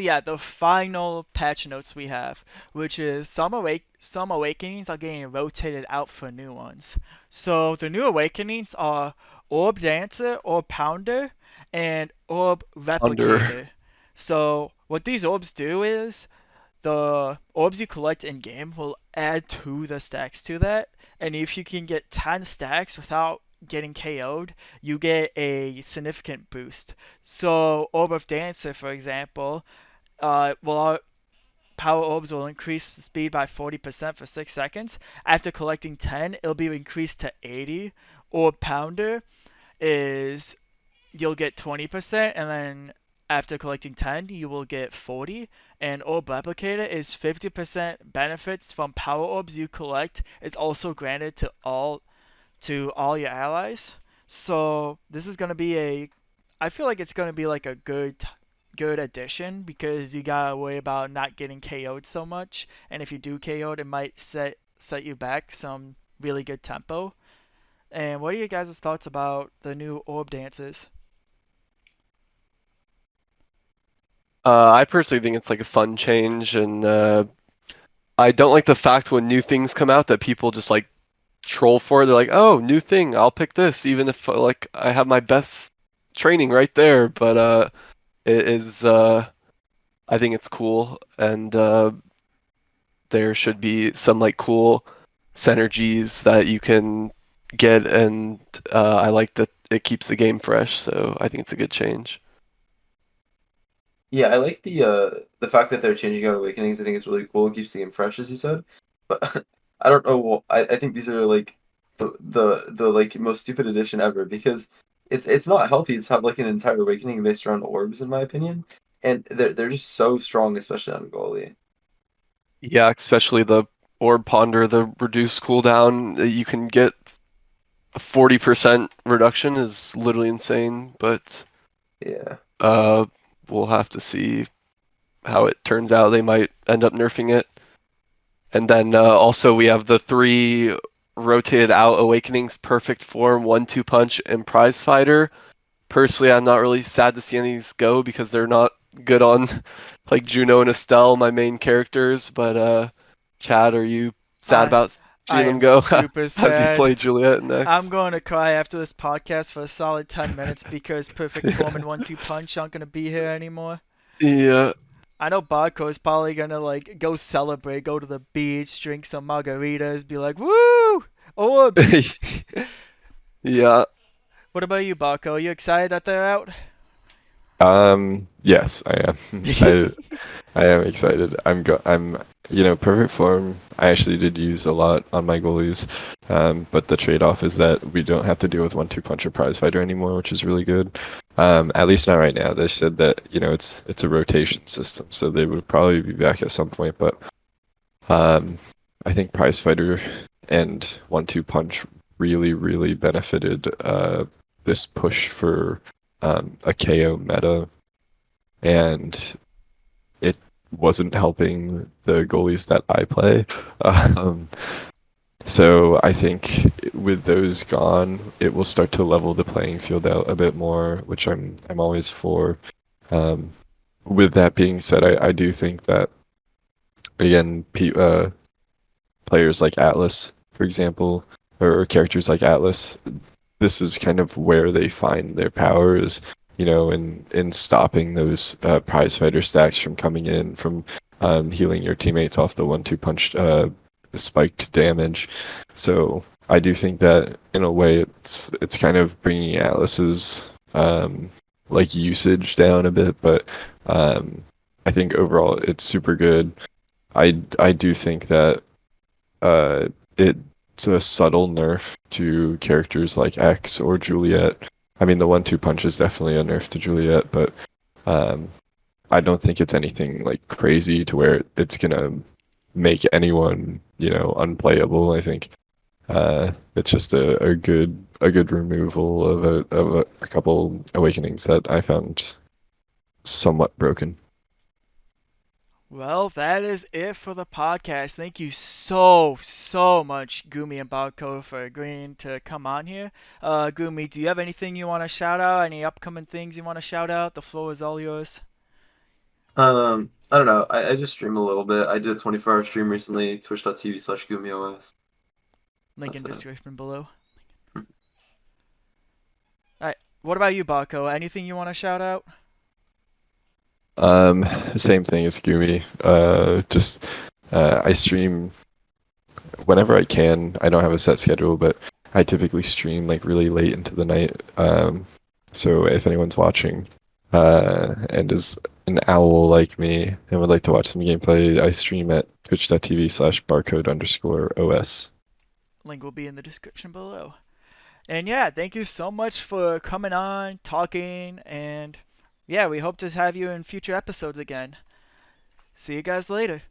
patch notes we have, which is some awakenings are getting rotated out for new ones. So the new awakenings are Orb Dancer, Orb Pounder, and Orb Under Replicator. So what these orbs do is the orbs you collect in game will add to the stacks to that, and if you can get 10 stacks without getting KO'd, you get a significant boost. So Orb of Dancer, for example, power orbs will increase speed by 40% for 6 seconds. After collecting 10, it'll be increased to 80. Orb Pounder is you'll get 20%, and then after collecting 10, you will get 40. And Orb Replicator is 50% benefits from power orbs you collect. It's also granted to all your allies. So this is gonna be I feel like it's gonna be like a good addition because you gotta worry about not getting KO'd so much, and if you do KO'd, it might set you back some really good tempo. And what are your guys' thoughts about the new orb dances? I personally think it's like a fun change, and I don't like the fact when new things come out that people just like troll for it. They're like, "Oh, new thing, I'll pick this," even if like I have my best training right there. But it is I think it's cool, and there should be some like cool synergies that you can get, and I like that it keeps the game fresh, so I think it's a good change. Yeah, I like the fact that they're changing out Awakenings. I think it's really cool. It keeps the game fresh, as you said. But I don't know. I think these are like the like most stupid addition ever because it's not healthy to have like an entire Awakening based around orbs, in my opinion. And they're just so strong, especially on goalie. Yeah, especially the Orb Ponder, the reduced cooldown that you can get a 40% reduction is literally insane, but Yeah. uh, we'll have to see how it turns out. They might end up nerfing it. And then also we have the 3 rotated out Awakenings, Perfect Form, 1-2 Punch, and Prize Fighter. Personally, I'm not really sad to see any of these go because they're not good on like Juno and Estelle, my main characters. But Chad, are you sad I about I seeing them am go super as you play sad. Juliet I'm next? going to cry after this podcast for a solid 10 minutes because Perfect Form and 1-2 Punch aren't going to be here anymore. Yeah. I know Barco is probably going to like go celebrate, go to the beach, drink some margaritas, be like, woo! Orbs! Yeah. What about you, Barco? Are you excited that they're out? Yes, I am. I am excited. Perfect form. I actually did use a lot on my goalies, but the trade-off is that we don't have to deal with 1-2 punch or prize fighter anymore, which is really good. At least not right now. They said that it's a rotation system, so they would probably be back at some point. But um, I think prize fighter and 1-2 punch really benefited this push for a KO meta, and it wasn't helping the goalies that I play. Um, so I think with those gone, it will start to level the playing field out a bit more, which I'm always for. Um, with that being said, I do think that again, players like Atlas, for example, or characters like Atlas, this is kind of where they find their powers, in stopping those prize fighter stacks from coming in, from healing your teammates off the 1-2 punch spiked damage. So I do think that in a way it's kind of bringing Atlas's like usage down a bit, but I think overall it's super good. I do think that it's a subtle nerf to characters like X or Juliet. I mean, the 1-2 punch is definitely a nerf to Juliet, but um, I don't think it's anything like crazy to where it's gonna make anyone, unplayable. I think it's just a good removal of a couple awakenings that I found somewhat broken. Well, that is it for the podcast. Thank you so much, Goomy and Barco, for agreeing to come on here. Goomy, do you have anything you want to shout out? Any upcoming things you want to shout out? The floor is all yours. I don't know. I just stream a little bit. I did a 24-hour stream recently, twitch.tv/GoomyOS. Link in That's it. description below. Alright, what about you, Barco? Anything you want to shout out? Same thing as Goomy. Just I stream whenever I can. I don't have a set schedule, but I typically stream like really late into the night. So if anyone's watching and is an owl like me and would like to watch some gameplay, I stream at twitch.tv/barcode_os. Link will be in the description below. And yeah, thank you so much for coming on, talking, and yeah, we hope to have you in future episodes again. See you guys later.